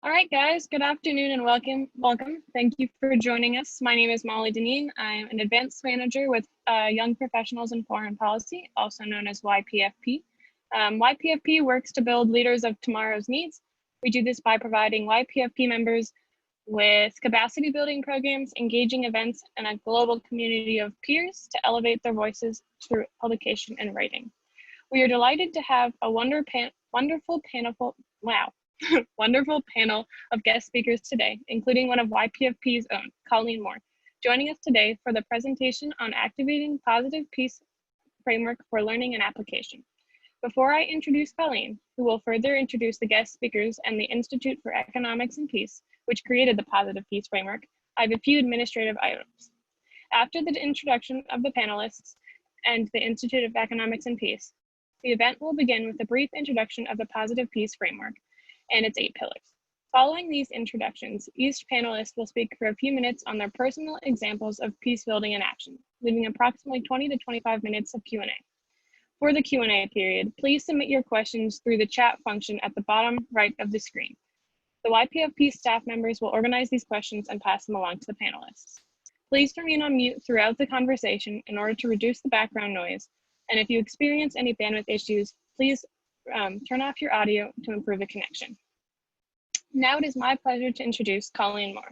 All right, guys, good afternoon and welcome. Thank you for joining us. My name is Molly Deneen. I'm an advanced manager with Young Professionals in Foreign Policy, also known as YPFP. YPFP works to build leaders of tomorrow's needs. We do this by providing YPFP members with capacity building programs, engaging events, and a global community of peers to elevate their voices through publication and writing. We are delighted to have a wonderful panel of guest speakers today, including one of YPFP's own, Colleen Moore, joining us today for the presentation on activating Positive Poace framework for learning and application. Before I introduce Colleen, who will further introduce the guest speakers and the Institute for Economics and Peace, which created the Positive Poace framework, I have a few administrative items. After the introduction of the panelists and the Institute of Economics and Peace, the event will begin with a brief introduction of the Positive Poace framework and its 8 pillars. Following these introductions, each panelist will speak for a few minutes on their personal examples of peace building in action, leaving approximately 20 to 25 minutes of Q&A. For the Q&A period, please submit your questions through the chat function at the bottom right of the screen. The YPFP staff members will organize these questions and pass them along to the panelists. Please remain on mute throughout the conversation in order to reduce the background noise. And if you experience any bandwidth issues, please turn off your audio to improve the connection. Now it is my pleasure to introduce Colleen Moore.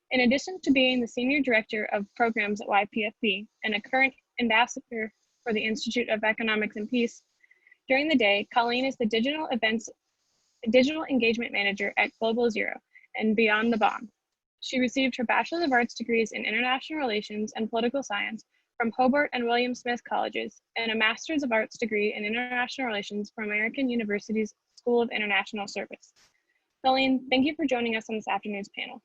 In addition to being the Senior Director of Programs at YPFP and a current ambassador for the Institute of Economics and Peace, during the day, Colleen is the Digital Engagement Manager at Global Zero and Beyond the Bomb. She received her Bachelor of Arts degrees in International Relations and Political Science from Hobart and William Smith Colleges, and a Master's of Arts degree in International Relations from American University's School of International Service. Colleen, thank you for joining us on this afternoon's panel.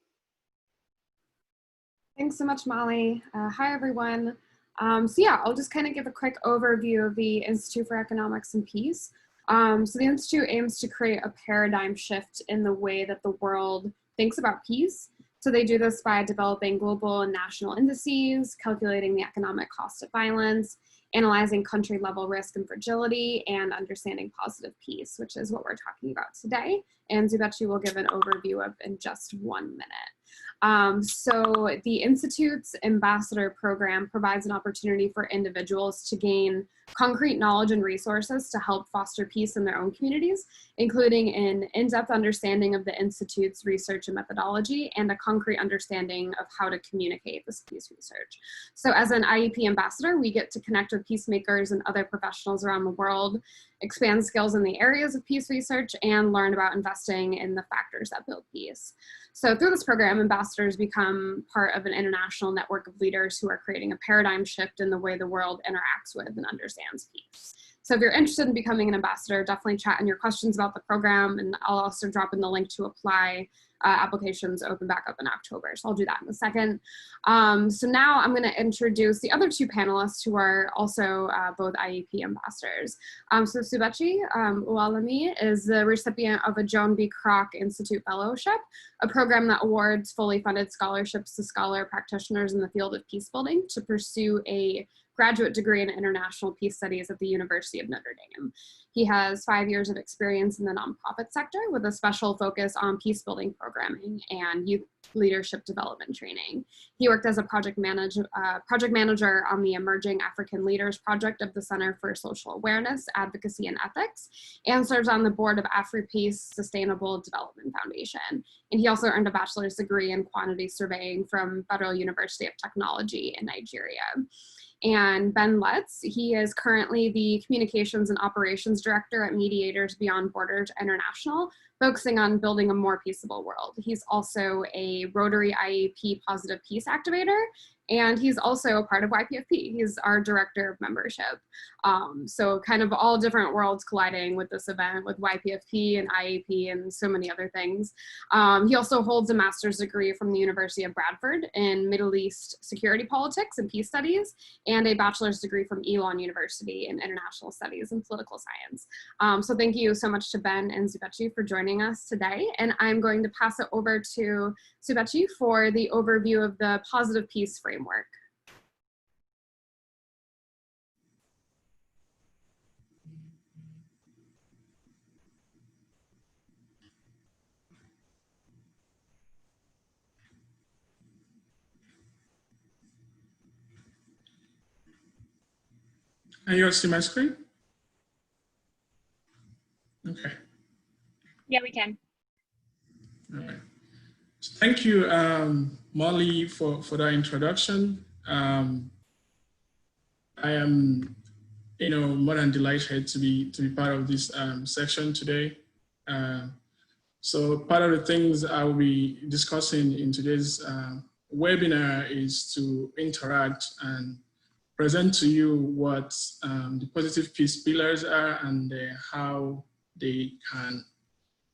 Thanks so much, Molly. Hi, everyone. I'll just kind of give a quick overview of the Institute for Economics and Peace. So the Institute aims to create a paradigm shift in the way that the world thinks about peace. So they do this by developing global and national indices, calculating the economic cost of violence, analyzing country level risk and fragility, and understanding positive peace, which is what we're talking about today. And Zubechi will give an overview of in just 1 minute. So the Institute's Ambassador Program provides an opportunity for individuals to gain concrete knowledge and resources to help foster peace in their own communities, including an in-depth understanding of the Institute's research and methodology and a concrete understanding of how to communicate this peace research. So as an IEP ambassador, we get to connect with peacemakers and other professionals around the world, expand skills in the areas of peace research, and learn about investing in the factors that build peace. So through this program, ambassadors become part of an international network of leaders who are creating a paradigm shift in the way the world interacts with and understands peace. So if you're interested in becoming an ambassador, definitely chat in your questions about the program, and I'll also drop in the link to apply. Applications open back up in October, so I'll do that in a second. So now I'm going to introduce the other 2 panelists who are also both IEP ambassadors. So Zubechi Ualami is the recipient of a Joan B. Kroc Institute Fellowship, a program that awards fully funded scholarships to scholar practitioners in the field of peace building to pursue a graduate degree in international peace studies at the University of Notre Dame. He has 5 years of experience in the nonprofit sector with a special focus on peace building programming and youth leadership development training. He worked as a project manager on the Emerging African Leaders Project of the Center for Social Awareness, Advocacy, and Ethics, and serves on the board of AfriPeace Sustainable Development Foundation. And he also earned a bachelor's degree in quantity surveying from Federal University of Technology in Nigeria. And Ben Letts, he is currently the Communications and Operations Director at Mediators Beyond Borders International, focusing on building a more peaceable world. He's also a Rotary IEP Positive Peace activator, and he's also a part of YPFP. He's our Director of Membership. So kind of all different worlds colliding with this event with YPFP and IEP and so many other things. He also holds a master's degree from the University of Bradford in Middle East Security Politics and Peace Studies, and a bachelor's degree from Elon University in International Studies and Political Science. So thank you so much to Ben and Zubechi for joining us today. And I'm going to pass it over to Zubechi for the overview of the Positive Poace framework. Can you all see my screen? Okay. Yeah, we can. All right. So thank you, Molly, for that introduction. I am, more than delighted to be part of this section today. So part of the things I will be discussing in today's webinar is to interact and present to you what the positive peace pillars are and how they can,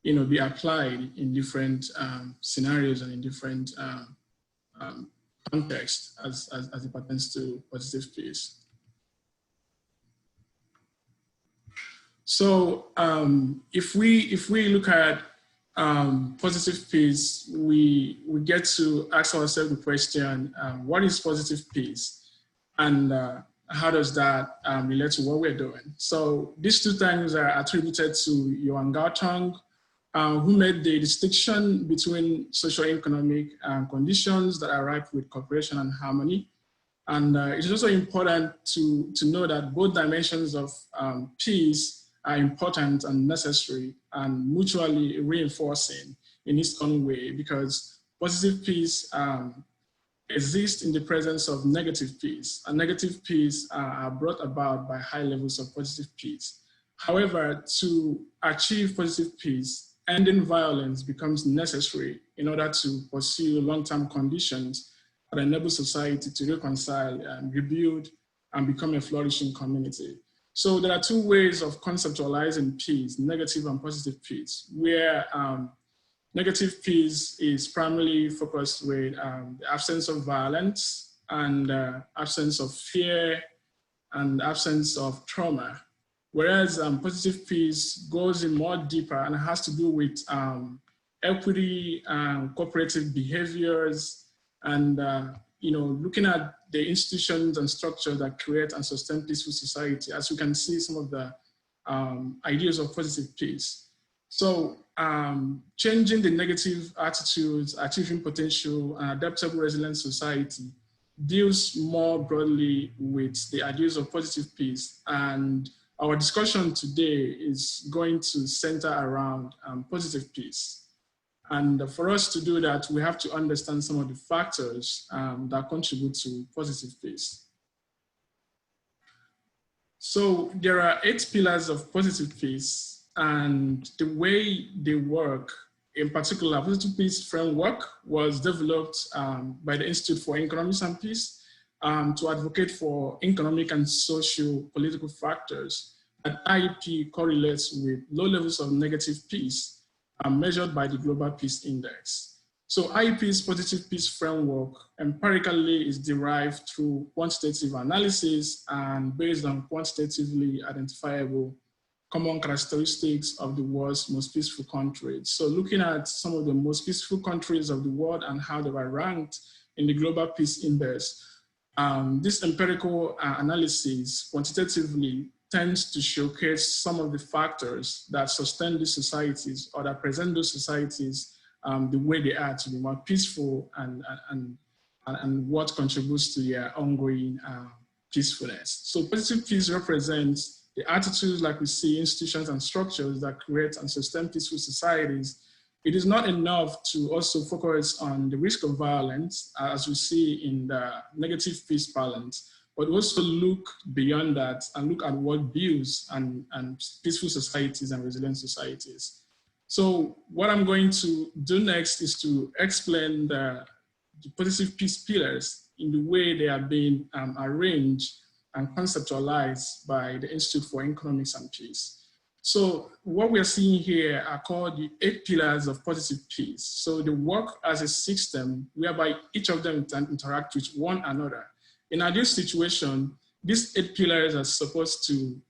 be applied in different scenarios and in different contexts as it pertains to positive peace. So if we look at positive peace, we get to ask ourselves the question, what is positive peace? And how does that relate to what we're doing? So these two terms are attributed to Johan Galtung, who made the distinction between socio-economic conditions that are ripe with cooperation and harmony. And it's also important to know that both dimensions of peace are important and necessary and mutually reinforcing in its own way, because positive peace exists in the presence of negative peace, and negative peace are brought about by high levels of positive peace. However, to achieve positive peace, ending violence becomes necessary in order to pursue long-term conditions that enable society to reconcile and rebuild and become a flourishing community. So there are two ways of conceptualizing peace, negative and positive peace, where negative peace is primarily focused with the absence of violence and absence of fear and absence of trauma. Whereas positive peace goes in more deeper and has to do with equity and cooperative behaviors and looking at the institutions and structures that create and sustain peaceful society, as we can see some of the ideas of positive peace. So changing the negative attitudes, achieving potential and adaptable resilient society deals more broadly with the ideas of positive peace. And our discussion today is going to center around positive peace. And for us to do that, we have to understand some of the factors that contribute to positive peace. So there are 8 pillars of positive peace, and the way they work, in particular, positive peace framework was developed by the Institute for Economics and Peace to advocate for economic and social political factors that IEP correlates with low levels of negative peace measured by the Global Peace Index. So IEP's positive peace framework empirically is derived through quantitative analysis and based on quantitatively identifiable common characteristics of the world's most peaceful countries. So looking at some of the most peaceful countries of the world and how they were ranked in the Global Peace Index, this empirical analysis quantitatively tends to showcase some of the factors that sustain these societies or that present those societies the way they are to be more peaceful and what contributes to their ongoing peacefulness. So positive peace represents the attitudes like we see institutions and structures that create and sustain peaceful societies. It is not enough to also focus on the risk of violence as we see in the negative peace balance, but also look beyond that and look at what builds and peaceful societies and resilient societies. So what I'm going to do next is to explain the positive peace pillars in the way they are being arranged and conceptualized by the Institute for Economics and Peace. So what we are seeing here are called the 8 pillars of positive peace. So they work as a system whereby each of them interact with one another. In ideal situation, these 8 pillars are supposed to,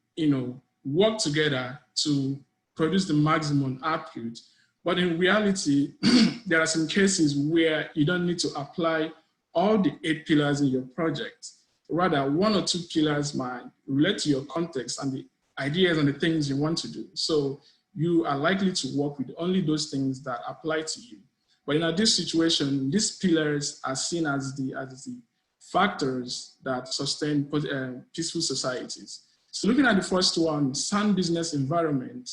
work together to produce the maximum output. But in reality, there are some cases where you don't need to apply all the 8 pillars in your project. Rather, 1 or 2 pillars might relate to your context and the ideas and the things you want to do. So you are likely to work with only those things that apply to you. But in this situation, these pillars are seen as the factors that sustain peaceful societies. So looking at the first one, sound business environment,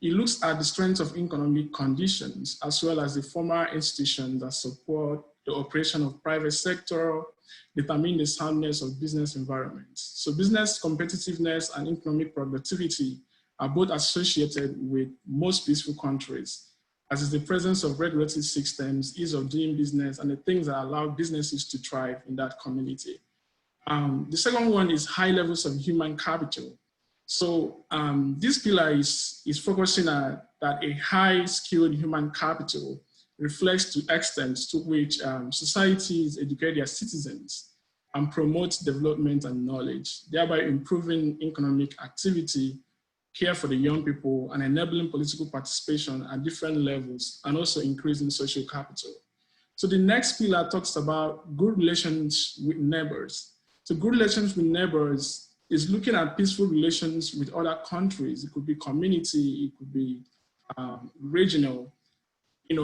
it looks at the strength of economic conditions as well as the formal institutions that support the operation of private sector, determine the soundness of business environments. So business competitiveness and economic productivity are both associated with most peaceful countries, as is the presence of regulatory systems, ease of doing business, and the things that allow businesses to thrive in that community. The second one is high levels of human capital. So this pillar is focusing at that a high skilled human capital reflects to extent to which societies educate their citizens and promote development and knowledge, thereby improving economic activity, care for the young people, and enabling political participation at different levels, and also increasing social capital. So the next pillar talks about good relations with neighbors. So good relations with neighbors is looking at peaceful relations with other countries. It could be community, it could be regional,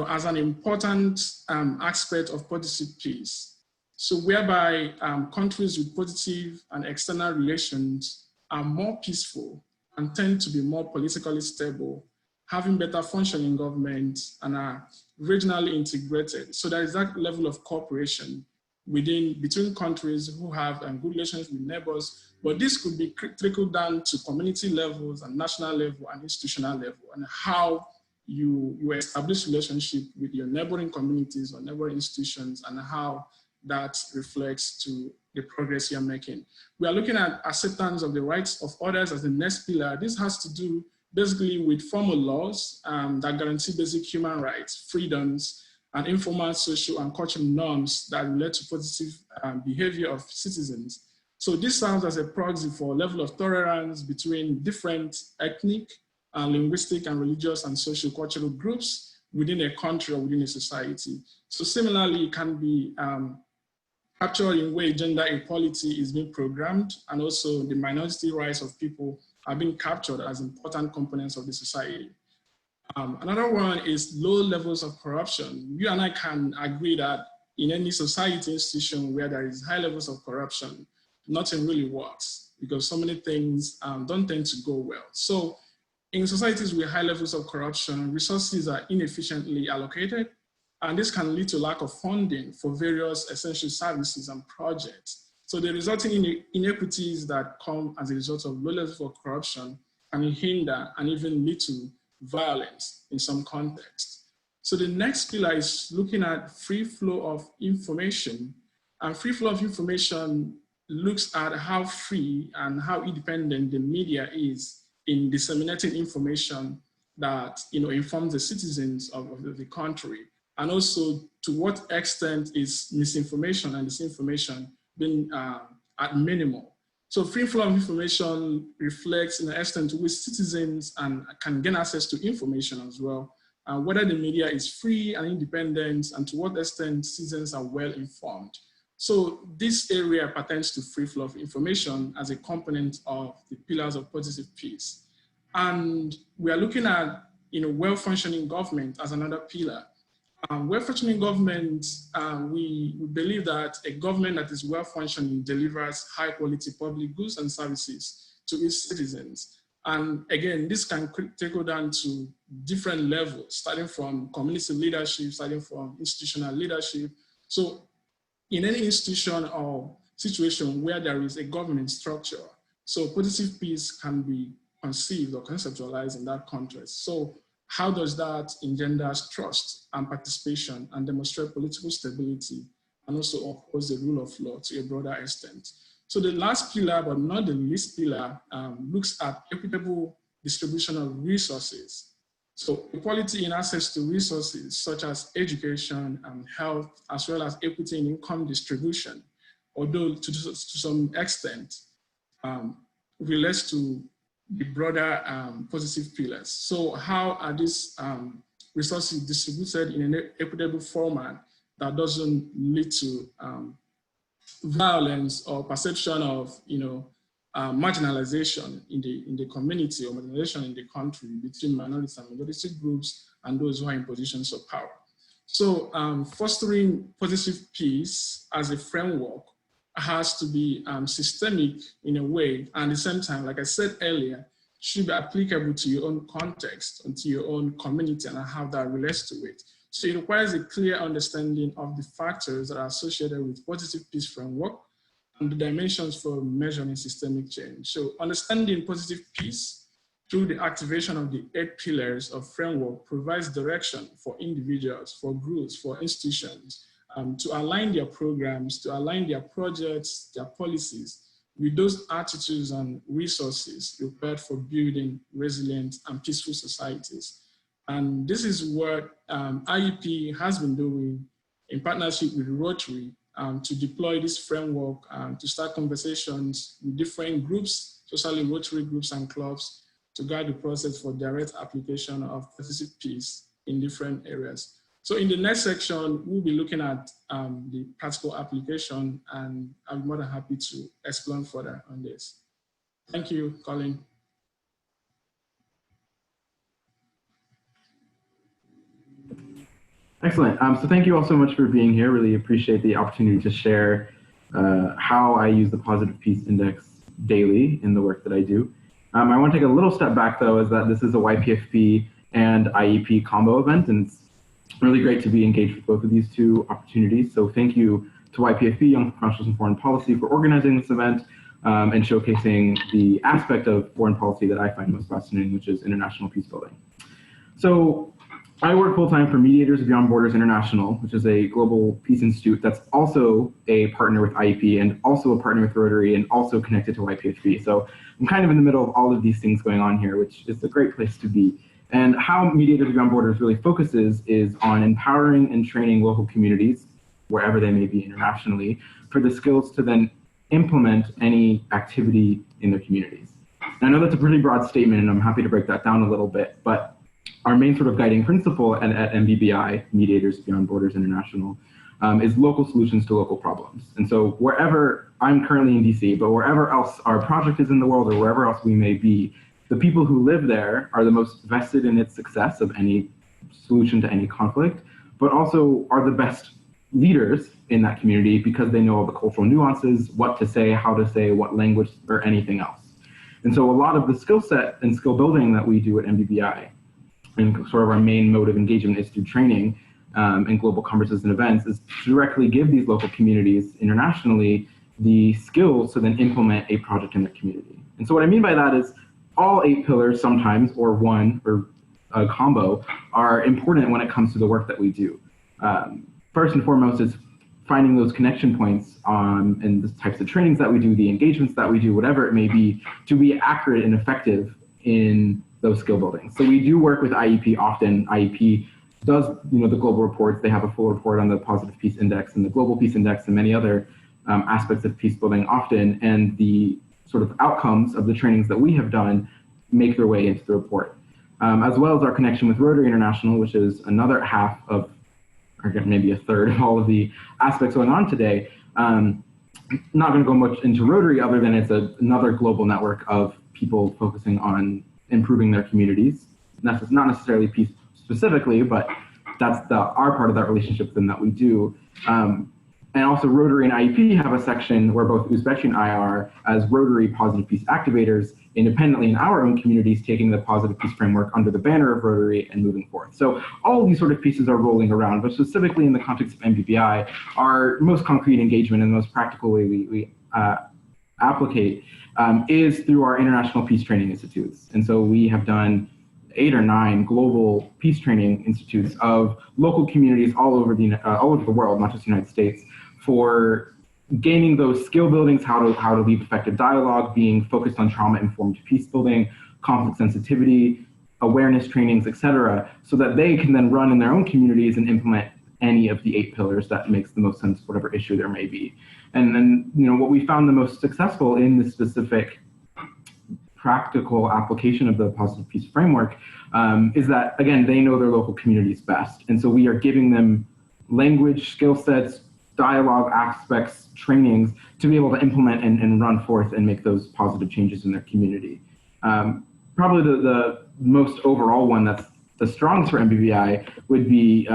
as an important aspect of positive peace. So whereby countries with positive and external relations are more peaceful and tend to be more politically stable, having better functioning governments, and are regionally integrated. So there is that level of cooperation between countries who have good relations with neighbors, but this could be trickled down to community levels and national level and institutional level, and how you establish relationship with your neighboring communities or neighboring institutions, and how that reflects to the progress you're making. We are looking at acceptance of the rights of others as the next pillar. This has to do basically with formal laws that guarantee basic human rights, freedoms, and informal social and cultural norms that relate to positive behavior of citizens. So this serves as a proxy for a level of tolerance between different ethnic, linguistic, and religious and social cultural groups within a country or within a society. So similarly, it can be captured in way gender equality is being programmed, and also the minority rights of people are being captured as important components of the society. Another one is low levels of corruption. You and I can agree that in any society institution where there is high levels of corruption, nothing really works because so many things don't tend to go well. So in societies with high levels of corruption, resources are inefficiently allocated, and this can lead to lack of funding for various essential services and projects. So the resulting inequities that come as a result of low levels of corruption can hinder and even lead to violence in some contexts. So the next pillar is looking at free flow of information. And free flow of information looks at how free and how independent the media is in disseminating information that informs the citizens of the country, and also to what extent is misinformation and disinformation being at minimal. So free flow of information reflects in the extent to which citizens can gain access to information as well, whether the media is free and independent, and to what extent citizens are well informed. So this area pertains to free flow of information as a component of the pillars of positive peace. And we are looking at well-functioning government as another pillar. Well-functioning government, we believe that a government that is well-functioning delivers high-quality public goods and services to its citizens. And again, this can trickle down to different levels, starting from community leadership, starting from institutional leadership. So in any institution or situation where there is a government structure, so positive peace can be conceived or conceptualized in that context. So how does that engender trust and participation and demonstrate political stability, and also oppose the rule of law to a broader extent? So the last pillar, but not the least pillar, looks at equitable distribution of resources. So equality in access to resources such as education and health, as well as equity in income distribution, although to some extent relates to the broader positive pillars. So how are these resources distributed in an equitable format that doesn't lead to violence or perception of marginalization in the community, or marginalization in the country between minorities and minority groups and those who are in positions of power? So fostering positive peace as a framework has to be systemic in a way, and at the same time, like I said earlier, should be applicable to your own context and to your own community and how that relates to it. So it requires a clear understanding of the factors that are associated with positive peace framework and the dimensions for measuring systemic change. So understanding positive peace through the activation of the 8 pillars of framework provides direction for individuals, for groups, for institutions, to align their programs, to align their projects, their policies with those attitudes and resources required for building resilient and peaceful societies. And this is what IEP has been doing in partnership with Rotary to deploy this framework, to start conversations with different groups, especially Rotary groups and clubs, to guide the process for direct application of positive peace in different areas. So in the next section, we'll be looking at the practical application, and I'm more than happy to explain further on this. Thank you, Colin. Excellent. So thank you all so much for being here. Really appreciate the opportunity to share how I use the Positive Peace Index daily in the work that I do. I want to take a little step back, though, is that this is a YPFP and IEP combo event, and it's really great to be engaged with both of these two opportunities. So thank you to YPFP, Young Professionals in Foreign Policy, for organizing this event and showcasing the aspect of foreign policy that I find most fascinating, which is international peace building. So I work full-time for Mediators Beyond Borders International, which is a global peace institute that's also a partner with IEP and also a partner with Rotary and also connected to YPFP. So I'm kind of in the middle of all of these things going on here, which is a great place to be. And how Mediators Beyond Borders really focuses is on empowering and training local communities, wherever they may be internationally, for the skills to then implement any activity in their communities. And I know that's a pretty broad statement, and I'm happy to break that down a little bit, but our main sort of guiding principle at MBBI, Mediators Beyond Borders International, is local solutions to local problems. And so wherever, I'm currently in DC, but wherever else our project is in the world or wherever else we may be, the people who live there are the most vested in its success of any solution to any conflict, but also are the best leaders in that community because they know all the cultural nuances, what to say, how to say, what language, or anything else. And so a lot of the skill set and skill building that we do at MBBI, and sort of our main mode of engagement is through training and global conferences and events, is to directly give these local communities internationally the skills to then implement a project in their community. And so what I mean by that is all 8 pillars sometimes, or one, or a combo, are important when it comes to the work that we do. First and foremost is finding those connection points and the types of trainings that we do, the engagements that we do, whatever it may be, to be accurate and effective in those skill building. So we do work with IEP often. IEP does, the global reports. They have a full report on the Positive Peace Index and the Global Peace Index and many other aspects of peace building often. And the sort of outcomes of the trainings that we have done make their way into the report. As well as our connection with Rotary International, which is another half of, or maybe a third of all of the aspects going on today. Not going to go much into Rotary other than it's another global network of people focusing on improving their communities. That's not necessarily peace specifically, but that's our part of that relationship with them that we do. And also Rotary and IEP have a section where both Uzbeki and I are, as Rotary Positive Peace activators, independently in our own communities, taking the Positive Peace framework under the banner of Rotary and moving forth. So all of these sort of pieces are rolling around, but specifically in the context of MBBI, our most concrete engagement and the most practical way we applicate is through our international peace training institutes. And so we have done 8 or 9 global peace training institutes of local communities all over the world, not just the United States, for gaining those skill buildings, how to lead effective dialogue, being focused on trauma-informed peace building, conflict sensitivity, awareness trainings, etc., so that they can then run in their own communities and implement any of the 8 pillars that makes the most sense, whatever issue there may be. And then, what we found the most successful in this specific practical application of the Positive Peace framework is that, again, they know their local communities best. And so we are giving them language, skill sets, dialogue aspects, trainings to be able to implement and run forth and make those positive changes in their community. Probably the most overall one that's the strongest for MBBI would be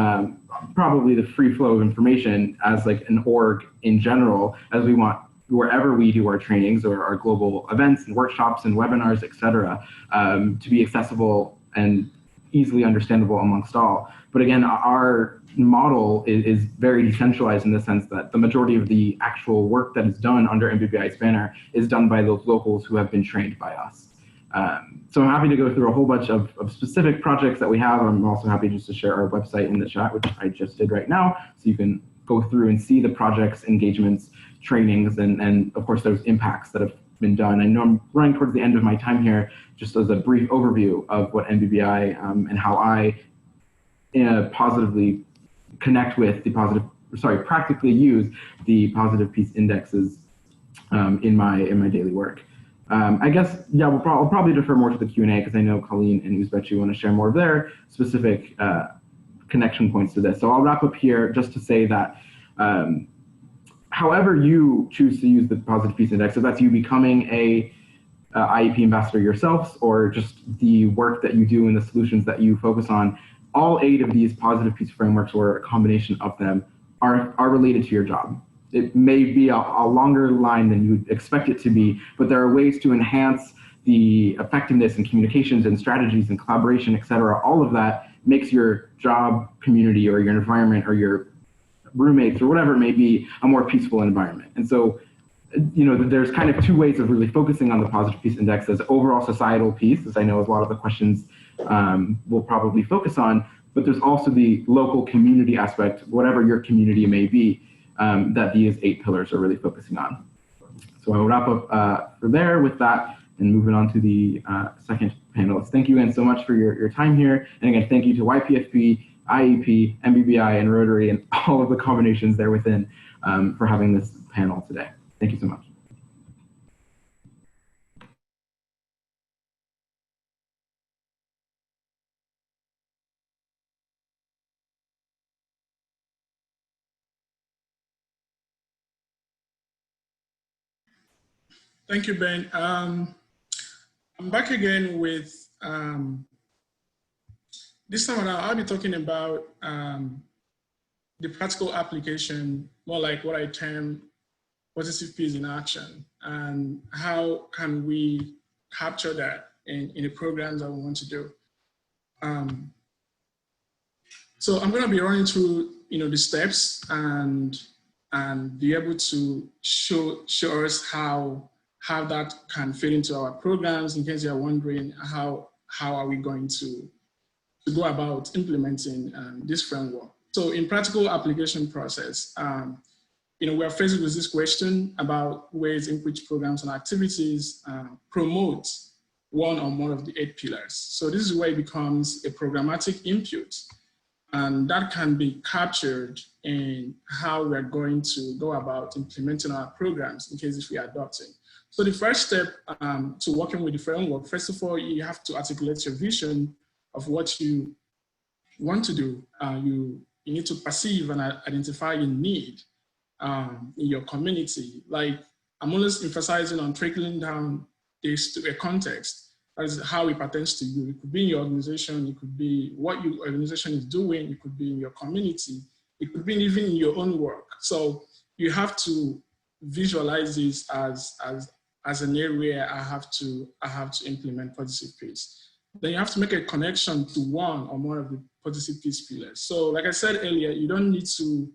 probably the free flow of information as like an org in general, as we want wherever we do our trainings or our global events and workshops and webinars, et cetera, to be accessible and easily understandable amongst all. But again, our model is very decentralized in the sense that the majority of the actual work that is done under MBBI's banner is done by those locals who have been trained by us. So I'm happy to go through a whole bunch of specific projects that we have. I'm also happy just to share our website in the chat, which I just did right now. So you can go through and see the projects, engagements, trainings, and of course those impacts that have been done. I know I'm running towards the end of my time here, just as a brief overview of what MBBI and how I positively connect with the practically use the Positive Peace indexes in my daily work. I guess, yeah, I'll probably defer more to the Q&A because I know Colleen and Uzbechi want to share more of their specific connection points to this. So I'll wrap up here just to say that however you choose to use the Positive Peace Index, if that's you becoming a IEP ambassador yourselves or just the work that you do and the solutions that you focus on, all 8 of these Positive Peace frameworks or a combination of them are related to your job. It may be a longer line than you'd expect it to be, but there are ways to enhance the effectiveness and communications and strategies and collaboration, et cetera. All of that makes your job community or your environment or your roommates or whatever it may be a more peaceful environment. And so, there's kind of 2 ways of really focusing on the Positive Peace Index as overall societal peace, as I know is a lot of the questions we'll probably focus on, but there's also the local community aspect, whatever your community may be, that these 8 pillars are really focusing on. So I'll wrap up for there with that and moving on to the second panelist. Thank you again so much for your time here. And again, thank you to YPFP, IEP, MBBI, and Rotary, and all of the combinations there within for having this panel today. Thank you so much. Thank you, Ben. I'm back again with, this time around, I'll be talking about the practical application, more like what I term positive peace in action, and how can we capture that in the programs that we want to do. So I'm going to be running through, the steps and be able to show us how that can fit into our programs. In case you're wondering how are we going to go about implementing this framework. So in practical application process, we are faced with this question about ways in which programs and activities promote one or more of the 8 pillars. So this is where it becomes a programmatic input, and that can be captured in how we're going to go about implementing our programs in case if we are adopting. So the first step to working with the framework, first of all, you have to articulate your vision of what you want to do. You need to perceive and identify your need in your community. Like, I'm always emphasizing on trickling down this to a context. That is how it pertains to you. It could be in your organization, it could be what your organization is doing, it could be in your community, it could be even in your own work. So you have to visualize this as an area I have to implement positive peace. Then you have to make a connection to one or more of the positive peace pillars. So like I said earlier, you don't need to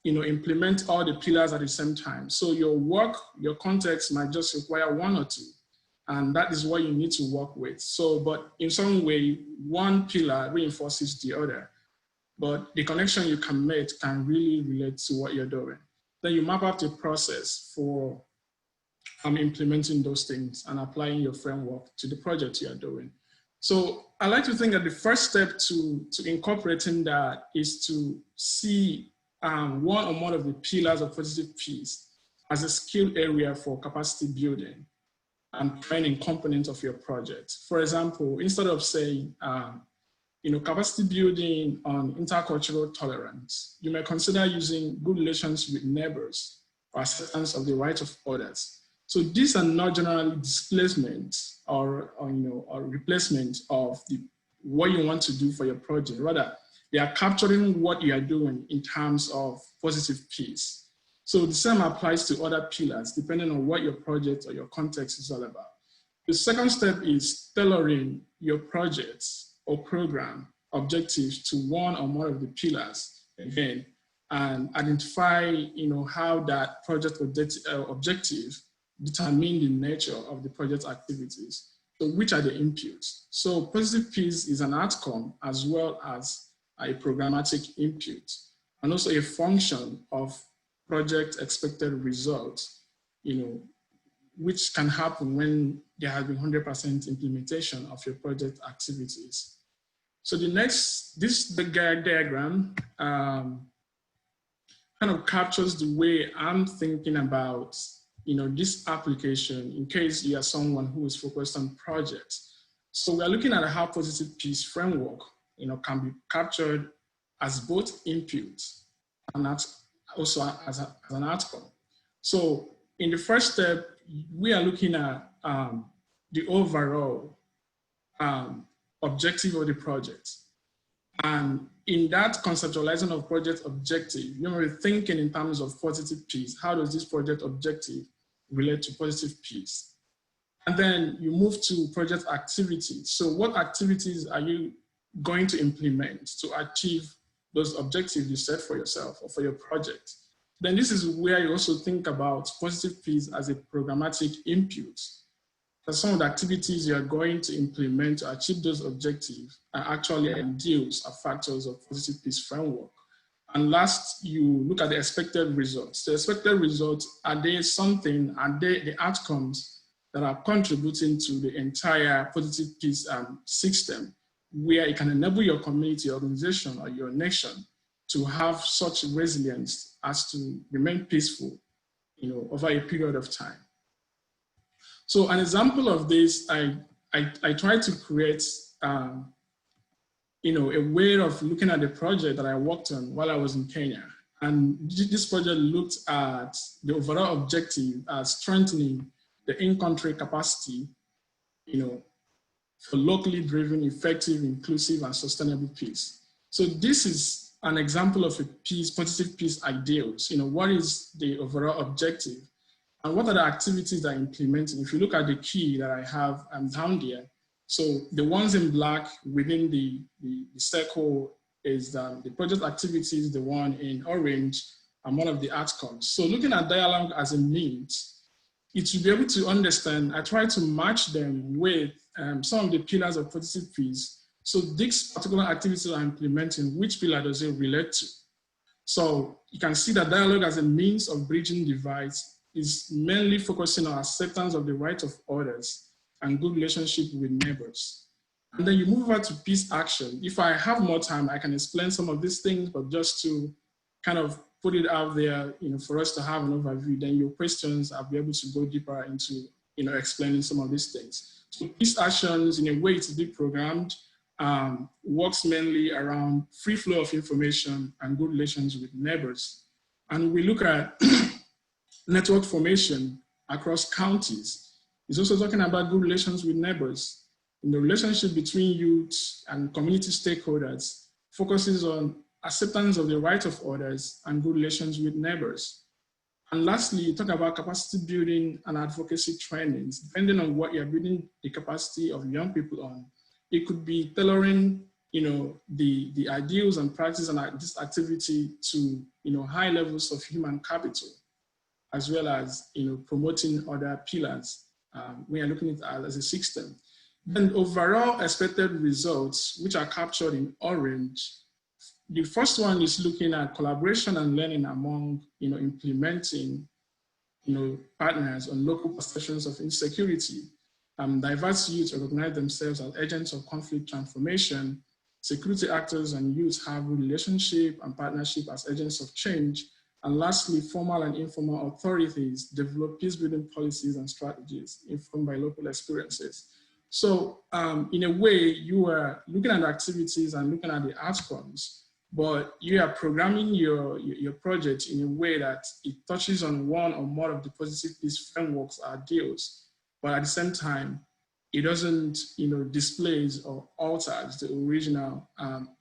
implement all the pillars at the same time. So your work, your context might just require 1 or 2. And that is what you need to work with. So, but in some way, one pillar reinforces the other. But the connection you can make can really relate to what you're doing. Then you map out the process for implementing those things and applying your framework to the project you are doing. So I like to think that the first step to incorporating that is to see one or more of the pillars of positive peace as a skill area for capacity building and training component of your project. For example, instead of saying, capacity building on intercultural tolerance, you may consider using good relations with neighbors for acceptance of the rights of others. So these are not generally displacements or replacement of what you want to do for your project. Rather, they are capturing what you are doing in terms of positive peace. So the same applies to other pillars, depending on what your project or your context is all about. The second step is tailoring your projects or program objectives to one or more of the pillars, again, and identify, how that project objective determine the nature of the project activities. So which are the inputs? So positive peace is an outcome as well as a programmatic input, and also a function of project expected results, which can happen when there has been 100% implementation of your project activities. So the diagram kind of captures the way I'm thinking about, this application in case you are someone who is focused on projects. So we're looking at how positive peace framework, can be captured as both input and also as an outcome. So in the first step, we are looking at the overall objective of the project. And in that conceptualizing of project objective, we're thinking in terms of positive peace. How does this project objective relate to positive peace? And then you move to project activities. So what activities are you going to implement to achieve those objectives you set for yourself or for your project? Then this is where you also think about positive peace as a programmatic input. So some of the activities you are going to implement to achieve those objectives are actually ideals or factors of positive peace framework. And last, you look at the expected results. The expected results, are they the outcomes that are contributing to the entire positive peace system, where it can enable your community, organization, or your nation to have such resilience as to remain peaceful, over a period of time. So an example of this, I tried to create, a way of looking at the project that I worked on while I was in Kenya. And this project looked at the overall objective as strengthening the in-country capacity, for locally driven, effective, inclusive, and sustainable peace. So this is an example of a positive peace ideals. What is the overall objective? And what are the activities that are implementing? If you look at the key that I have down there, so the ones in black within the circle is the project activities, the one in orange, and one of the outcomes. So looking at dialogue as a means, it should be able to understand, I try to match them with some of the pillars of positive peace. So these particular activities are implementing, which pillar does it relate to? So you can see that dialogue as a means of bridging divides is mainly focusing on acceptance of the right of others and good relationship with neighbors. And then you move over to peace action. If I have more time, I can explain some of these things, but just to kind of put it out there, for us to have an overview, then your questions, I'll be able to go deeper into, explaining some of these things. So peace actions, in a way it's deprogrammed, works mainly around free flow of information and good relations with neighbors. And we look at network formation across counties. It's also talking about good relations with neighbors. In the relationship between youth and community stakeholders focuses on acceptance of the right of others and good relations with neighbors. And lastly, you talk about capacity building and advocacy trainings. Depending on what you're building the capacity of young people on, it could be tailoring, the ideals and practice and this activity to, high levels of human capital, as well as, promoting other pillars. We are looking at it as a system. Then overall expected results, which are captured in orange. The first one is looking at collaboration and learning among, implementing, partners on local perceptions of insecurity. Diverse youth recognize themselves as agents of conflict transformation. Security actors and youth have relationship and partnership as agents of change. And lastly, formal and informal authorities develop peace-building policies and strategies informed by local experiences. So in a way, you are looking at the activities and looking at the outcomes, but you are programming your project in a way that it touches on one or more of the positive peace frameworks or deals, but at the same time, it doesn't displays or alters the original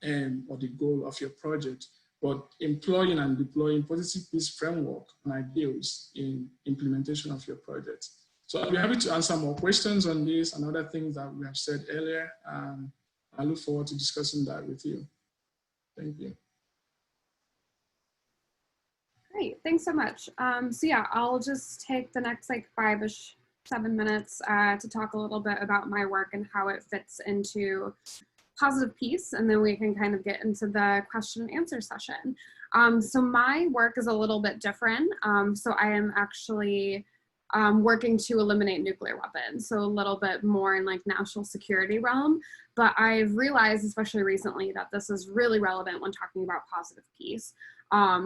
aim or the goal of your project, but employing and deploying positive peace framework and ideals in implementation of your project. So I'll be happy to answer more questions on this and other things that we have said earlier. I look forward to discussing that with you. Thank you. Great, thanks so much. So yeah, I'll just take the next like 5-ish, 7 minutes to talk a little bit about my work and how it fits into positive peace, and then we can kind of get into the question and answer session. So my work is a little bit different. So I am actually working to eliminate nuclear weapons, so a little bit more in like national security realm. But I've realized, especially recently, that this is really relevant when talking about positive peace.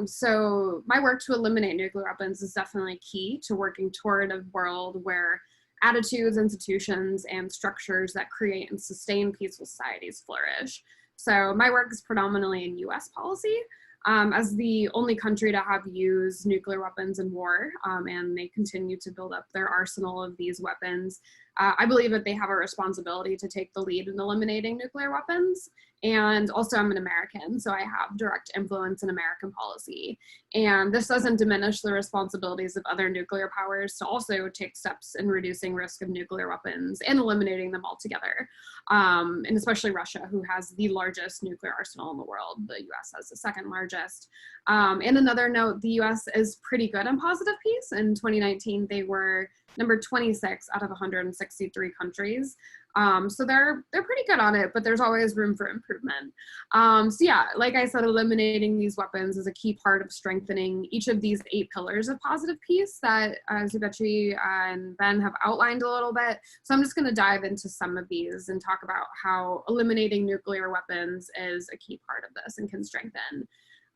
So my work to eliminate nuclear weapons is definitely key to working toward a world where attitudes, institutions, and structures that create and sustain peaceful societies flourish. So my work is predominantly in US policy, as the only country to have used nuclear weapons in war, and they continue to build up their arsenal of these weapons. I believe that they have a responsibility to take the lead in eliminating nuclear weapons. And also I'm an American, so I have direct influence in American policy. And this doesn't diminish the responsibilities of other nuclear powers to also take steps in reducing risk of nuclear weapons and eliminating them altogether. And especially Russia, who has the largest nuclear arsenal in the world. The US has the second largest. And another note, the US is pretty good on positive peace. In 2019, they were number 26 out of 163 countries. So they're pretty good on it, but there's always room for improvement. So yeah, like I said, eliminating these weapons is a key part of strengthening each of these 8 pillars of positive peace that Zubechi and Ben have outlined a little bit. So I'm just going to dive into some of these and talk about how eliminating nuclear weapons is a key part of this and can strengthen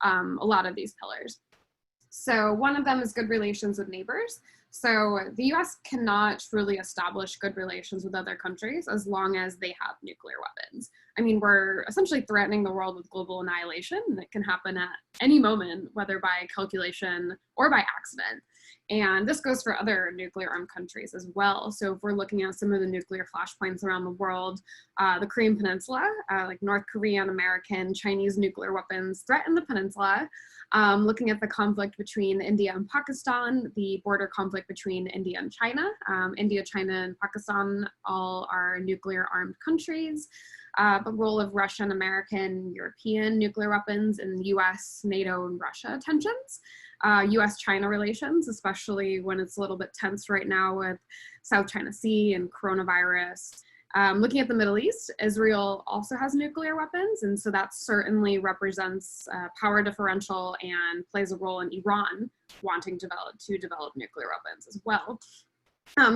a lot of these pillars. So one of them is good relations with neighbors. So the US cannot truly establish good relations with other countries as long as they have nuclear weapons. I mean, we're essentially threatening the world with global annihilation, and it can happen at any moment, whether by calculation or by accident. And this goes for other nuclear armed countries as well. So if we're looking at some of the nuclear flashpoints around the world, the Korean Peninsula, like North Korean, American, Chinese nuclear weapons threaten the peninsula. Looking at the conflict between India and Pakistan, the border conflict between India and China. India, China, and Pakistan all are nuclear armed countries. The role of Russian, American, European nuclear weapons in US, NATO, and Russia tensions. US-China relations, especially when it's a little bit tense right now with South China Sea and coronavirus. Looking at the Middle East, Israel also has nuclear weapons, and so that certainly represents power differential and plays a role in Iran wanting to develop nuclear weapons as well.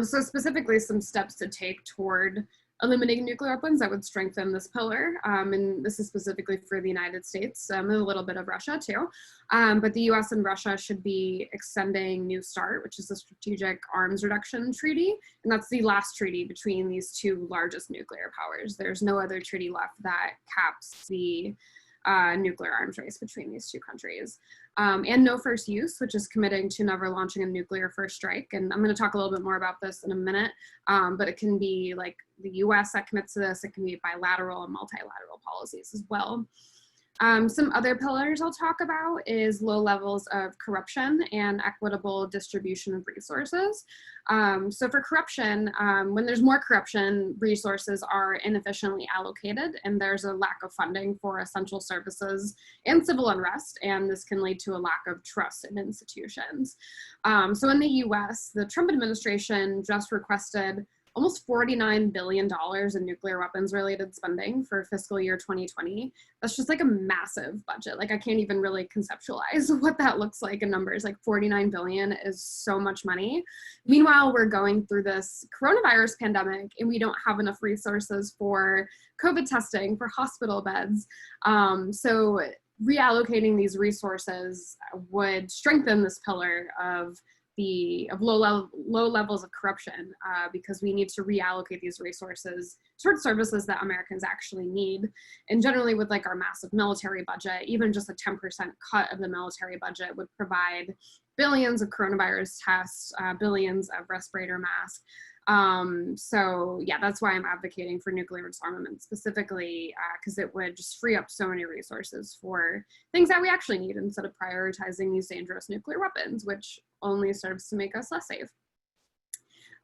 So specifically some steps to take toward eliminating nuclear weapons that would strengthen this pillar, and this is specifically for the United States, and a little bit of Russia too. But the US and Russia should be extending New START, which is the Strategic Arms Reduction Treaty, and that's the last treaty between these 2 largest nuclear powers. There's no other treaty left that caps the nuclear arms race between these 2 countries. And no first use, which is committing to never launching a nuclear first strike. And I'm going to talk a little bit more about this in a minute, but it can be like the US that commits to this. It can be bilateral and multilateral policies as well. Some other pillars I'll talk about is low levels of corruption and equitable distribution of resources. So for corruption, when there's more corruption, resources are inefficiently allocated and there's a lack of funding for essential services and civil unrest, and this can lead to a lack of trust in institutions. So in the US, the Trump administration just requested almost $49 billion in nuclear weapons related spending for fiscal year 2020. That's just like a massive budget. Like I can't even really conceptualize what that looks like in numbers. Like 49 billion is so much money. Meanwhile, we're going through this coronavirus pandemic and we don't have enough resources for COVID testing, for hospital beds. So reallocating these resources would strengthen this pillar of low levels of corruption, because we need to reallocate these resources towards services that Americans actually need. And generally with like our massive military budget, even just a 10% cut of the military budget would provide billions of coronavirus tests, billions of respirator masks. So yeah, that's why I'm advocating for nuclear disarmament specifically, because it would just free up so many resources for things that we actually need instead of prioritizing these dangerous nuclear weapons, which only serves to make us less safe.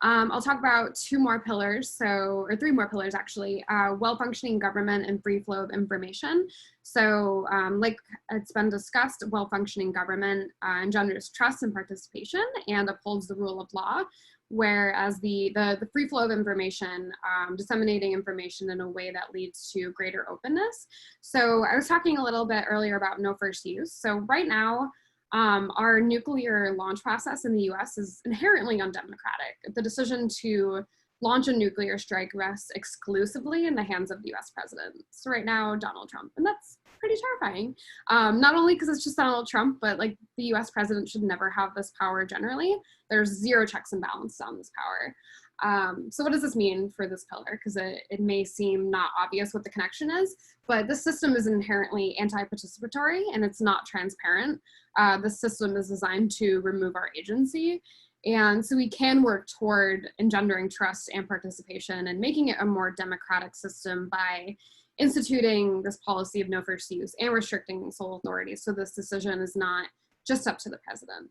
I'll talk about two more pillars, or three more pillars actually, well-functioning government and free flow of information. So like it's been discussed, well-functioning government engenders trust and participation and upholds the rule of law, whereas the free flow of information, disseminating information in a way that leads to greater openness. So I was talking a little bit earlier about no first use. So right now, our nuclear launch process in the US is inherently undemocratic. The decision to launch a nuclear strike rests exclusively in the hands of the US president. So right now, Donald Trump, and that's pretty terrifying. Not only because it's just Donald Trump, but like the US president should never have this power generally. There's zero checks and balances on this power. So what does this mean for this pillar? Because it may seem not obvious what the connection is, but this system is inherently anti-participatory and it's not transparent. The system is designed to remove our agency. And so we can work toward engendering trust and participation and making it a more democratic system by instituting this policy of no first use and restricting sole authority. So this decision is not just up to the president.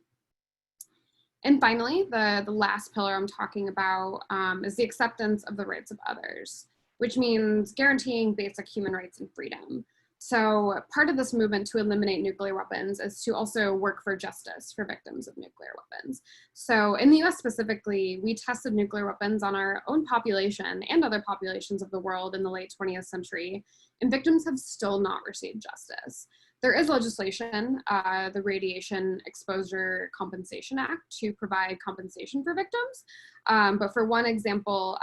And finally, the last pillar I'm talking about is the acceptance of the rights of others, which means guaranteeing basic human rights and freedom. So part of this movement to eliminate nuclear weapons is to also work for justice for victims of nuclear weapons. So in the US specifically, we tested nuclear weapons on our own population and other populations of the world in the late 20th century, and victims have still not received justice. There is legislation, the Radiation Exposure Compensation Act, to provide compensation for victims. But for one example,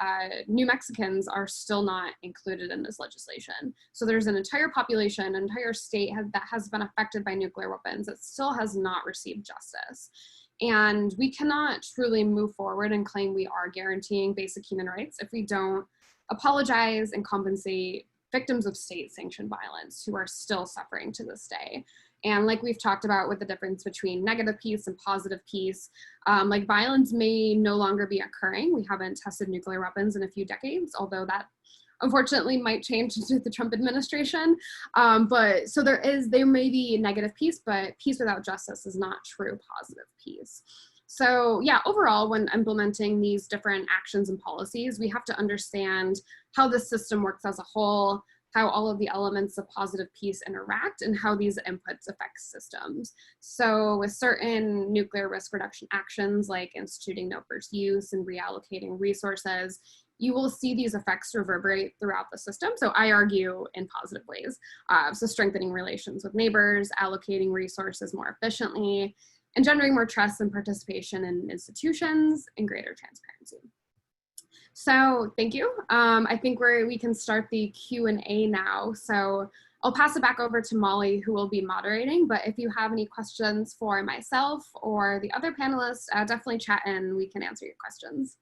New Mexicans are still not included in this legislation. So there's an entire population, an entire state that has been affected by nuclear weapons that still has not received justice. And we cannot truly move forward and claim we are guaranteeing basic human rights if we don't apologize and compensate victims of state-sanctioned violence who are still suffering to this day. And like we've talked about with the difference between negative peace and positive peace, like violence may no longer be occurring. We haven't tested nuclear weapons in a few decades, although that unfortunately might change with the Trump administration. But so there may be negative peace, but peace without justice is not true positive peace. So yeah, overall, when implementing these different actions and policies, we have to understand how the system works as a whole, how all of the elements of positive peace interact, and how these inputs affect systems. So with certain nuclear risk reduction actions like instituting no first use and reallocating resources, you will see these effects reverberate throughout the system. So I argue in positive ways. So strengthening relations with neighbors, allocating resources more efficiently, engendering more trust and participation in institutions, and greater transparency. So thank you. I think we can start the Q&A now. So I'll pass it back over to Molly, who will be moderating, but if you have any questions for myself or the other panelists, definitely chat in, we can answer your questions.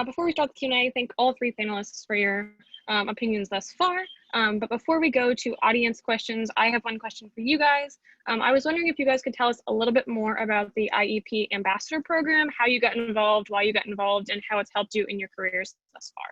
Before we start the Q&A, thank all three panelists for your opinions thus far. But before we go to audience questions, I have one question for you guys. I was wondering if you guys could tell us a little bit more about the IEP Ambassador Program, how you got involved, why you got involved, and how it's helped you in your careers thus far.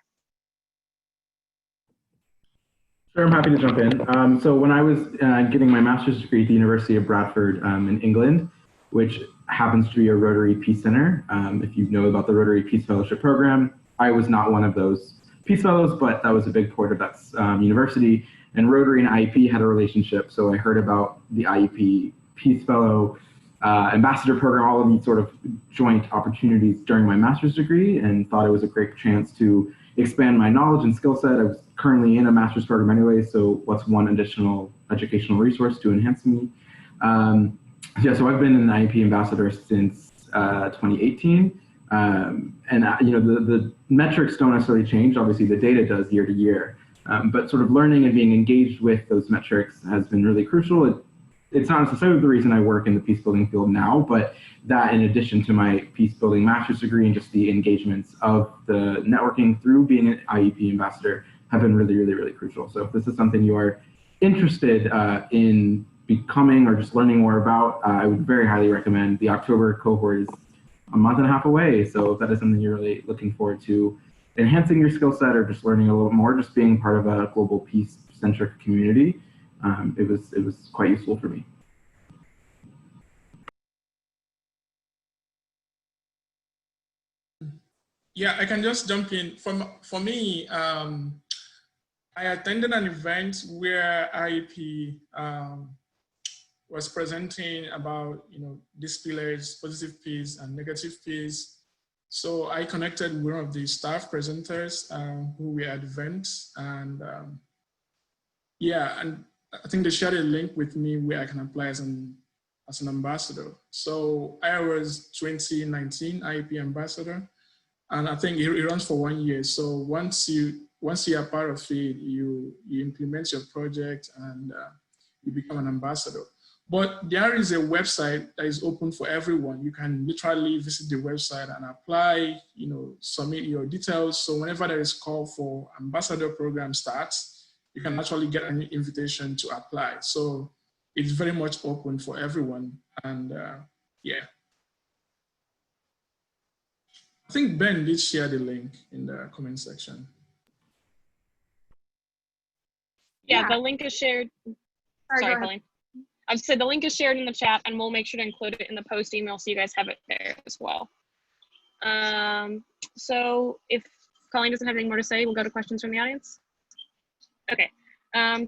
Sure, I'm happy to jump in. So when I was getting my master's degree at the University of Bradford in England, which happens to be a Rotary Peace Center, if you know about the Rotary Peace Fellowship Program, I was not one of those Peace Fellows, but that was a big part of that university, and Rotary and IEP had a relationship, so I heard about the IEP Peace Fellow Ambassador Program, all of these sort of joint opportunities during my master's degree, and thought it was a great chance to expand my knowledge and skill set. I was currently in a master's program anyway, so what's one additional educational resource to enhance me? Yeah, so I've been an IEP ambassador since 2018. And the metrics don't necessarily change. Obviously, the data does year to year, but sort of learning and being engaged with those metrics has been really crucial. It's not necessarily the reason I work in the peace building field now, but that in addition to my peace building master's degree and just the engagements of the networking through being an IEP ambassador have been really, really, really crucial. So if this is something you are interested in becoming or just learning more about, I would very highly recommend the October cohort is a month and a half away. So if that is something you're really looking forward to enhancing your skill set or just learning a little more, just being part of a global peace-centric community, it was quite useful for me. Yeah, I can just jump in. For me, I attended an event where IEP was presenting about, these pillars, positive peace and negative peace. So I connected with one of the staff presenters who were at the event, and yeah, and I think they shared a link with me where I can apply as an ambassador. So I was 2019 IEP ambassador, and I think it runs for 1 year. So once you are part of it, you implement your project and you become an ambassador. But there is a website that is open for everyone. You can literally visit the website and apply, submit your details. So whenever there is call for ambassador program starts, you can actually get an invitation to apply. So it's very much open for everyone. And yeah. I think Ben did share the link in the comment section. Yeah, the link is shared. Sorry, Colleen. I've said the link is shared in the chat, and we'll make sure to include it in the post email so you guys have it there as well. So if Colleen doesn't have anything more to say, we'll go to questions from the audience. Okay.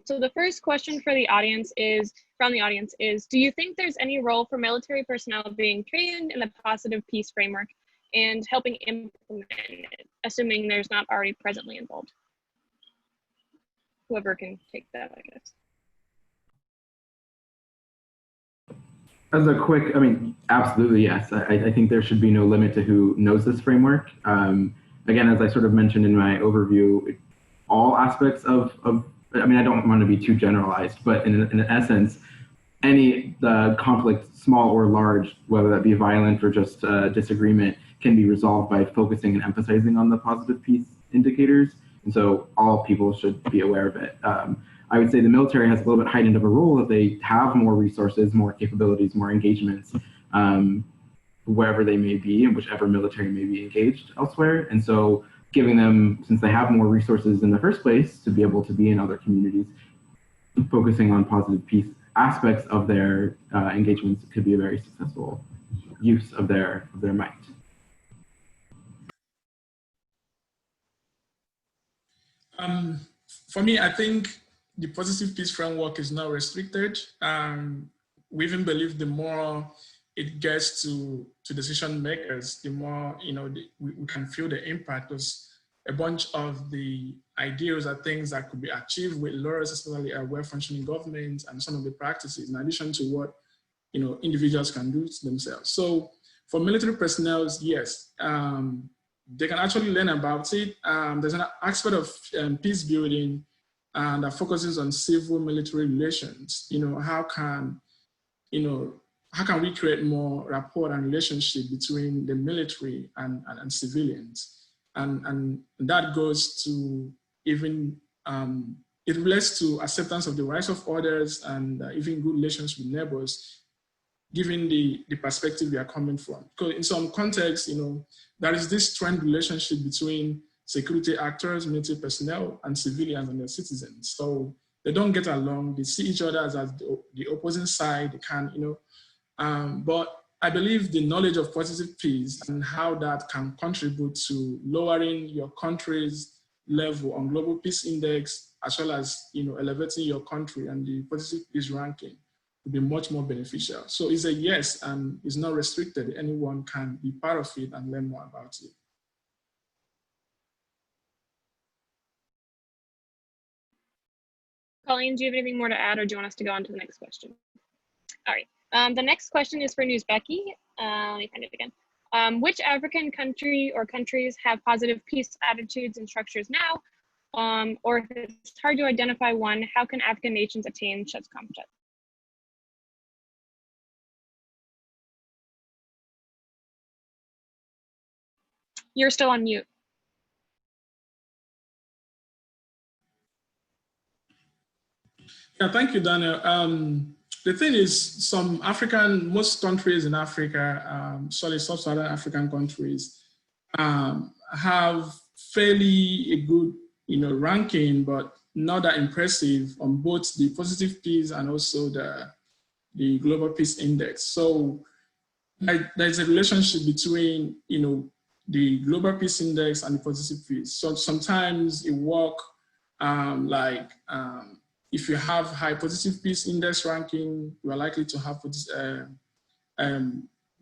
So the first question for the audience is, do you think there's any role for military personnel being trained in the positive peace framework and helping implement it, assuming there's not already presently involved? Whoever can take that, I guess. As a quick, absolutely yes. I think there should be no limit to who knows this framework. Again, as I sort of mentioned in my overview, all aspects of I don't want to be too generalized, but in essence, any conflict, small or large, whether that be violent or just disagreement, can be resolved by focusing and emphasizing on the positive peace indicators. And so all people should be aware of it. I would say the military has a little bit heightened of a role that they have more resources, more capabilities, more engagements, wherever they may be and whichever military may be engaged elsewhere. And so giving them, since they have more resources in the first place to be able to be in other communities, focusing on positive peace aspects of their engagements could be a very successful use of their might. For me, I think the positive peace framework is not restricted. We even believe the more it gets to decision makers, the more we can feel the impact. Because a bunch of the ideas are things that could be achieved with laws, especially a well-functioning government, and some of the practices, in addition to what individuals can do to themselves. So for military personnel, yes, they can actually learn about it. There's an aspect of peace building that focuses on civil-military relations. How can we create more rapport and relationship between the military and civilians? And that goes to even, it relates to acceptance of the rights of others and even good relations with neighbors, given the perspective we are coming from. Because in some contexts, there is this strained relationship between security actors, military personnel, and civilians and their citizens. So they don't get along. They see each other as the opposing side. They can, but I believe the knowledge of positive peace and how that can contribute to lowering your country's level on global peace index, as well as elevating your country and the positive peace ranking, would be much more beneficial. So it's a yes, and it's not restricted. Anyone can be part of it and learn more about it. Colleen, do you have anything more to add, or do you want us to go on to the next question? All right. The next question is for Newsbecky. Let me find it again. Which African country or countries have positive peace attitudes and structures now? Or if it's hard to identify one, how can African nations attain such concepts? You're still on mute. Yeah, thank you, Daniel. the thing is, most countries in Africa, sub-Saharan African countries, have fairly a good, ranking, but not that impressive on both the positive peace and also the global peace index. So there's a relationship between, the global peace index and the positive peace. So sometimes it works if you have high positive peace index ranking, you are likely to have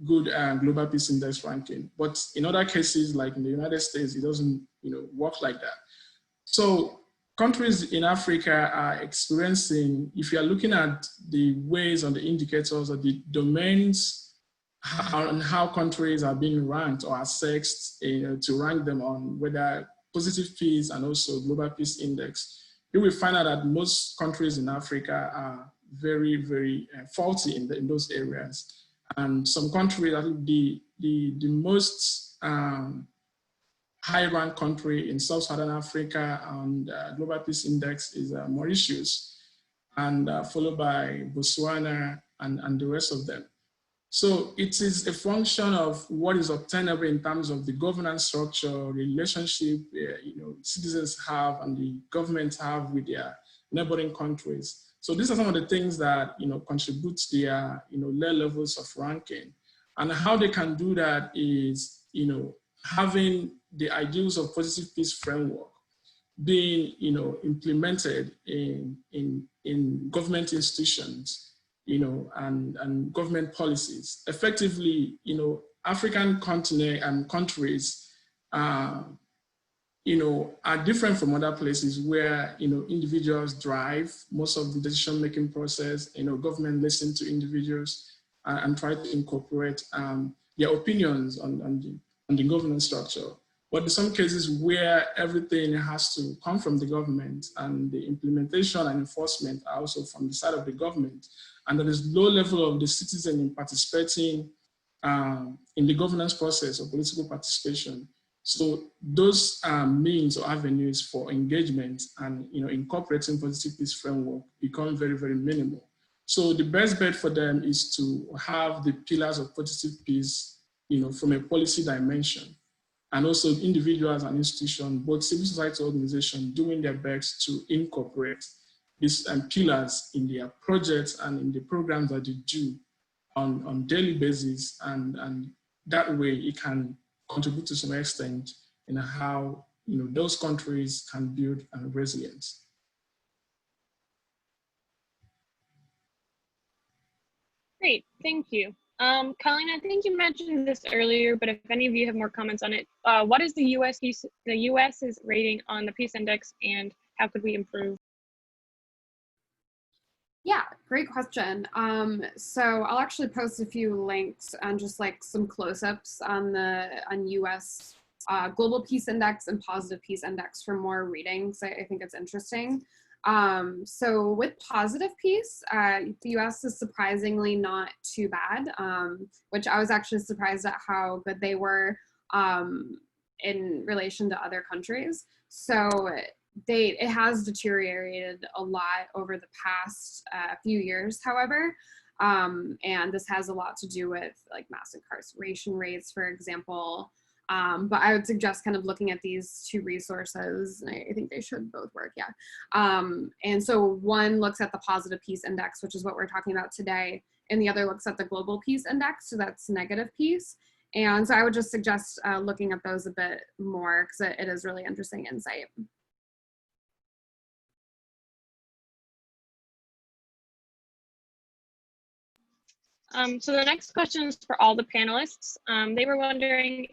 good global peace index ranking. But in other cases, like in the United States, it doesn't work like that. So countries in Africa are experiencing, if you are looking at the ways on the indicators or the domains on how countries are being ranked or assessed, to rank them on whether positive peace and also global peace index, you will find out that most countries in Africa are very, very faulty in those areas. And some countries, I think the most high-ranked country in sub-Saharan Africa on the global peace index is Mauritius, and followed by Botswana and the rest of them. So it is a function of what is obtainable in terms of the governance structure, relationship citizens have and the governments have with their neighboring countries. So these are some of the things that contribute to their low levels of ranking. And how they can do that is having the ideals of positive peace framework being implemented in government institutions, and government policies. Effectively, African continent and countries, are different from other places where, individuals drive most of the decision-making process. Government listen to individuals and try to incorporate their opinions on the governance structure. But in some cases where everything has to come from the government and the implementation and enforcement are also from the side of the government, and there is low level of the citizen in participating in the governance process or political participation. So those means or avenues for engagement and incorporating positive peace framework become very, very minimal. So the best bet for them is to have the pillars of positive peace, from a policy dimension, and also individuals and institutions, both civil society organizations, doing their best to incorporate these pillars in their projects and in the programs that they do on daily basis, and that way it can contribute to some extent in how those countries can build resilience. Great, thank you. Colleen, I think you mentioned this earlier, but if any of you have more comments on it, what is the US's rating on the peace index, and how could we improve? Yeah, great question. So I'll actually post a few links and just like some close-ups on US Global Peace Index and Positive Peace Index for more reading. So I think it's interesting. So with positive peace, the US is surprisingly not too bad, which I was actually surprised at how good they were in relation to other countries. So it has deteriorated a lot over the past few years, however, and this has a lot to do with like mass incarceration rates, for example. But I would suggest kind of looking at these two resources. I think they should both work, yeah. And so one looks at the Positive Peace Index, which is what we're talking about today, and the other looks at the Global Peace Index, so that's negative peace. And so I would just suggest looking at those a bit more, because it is really interesting insight. So the next question is for all the panelists. They were wondering,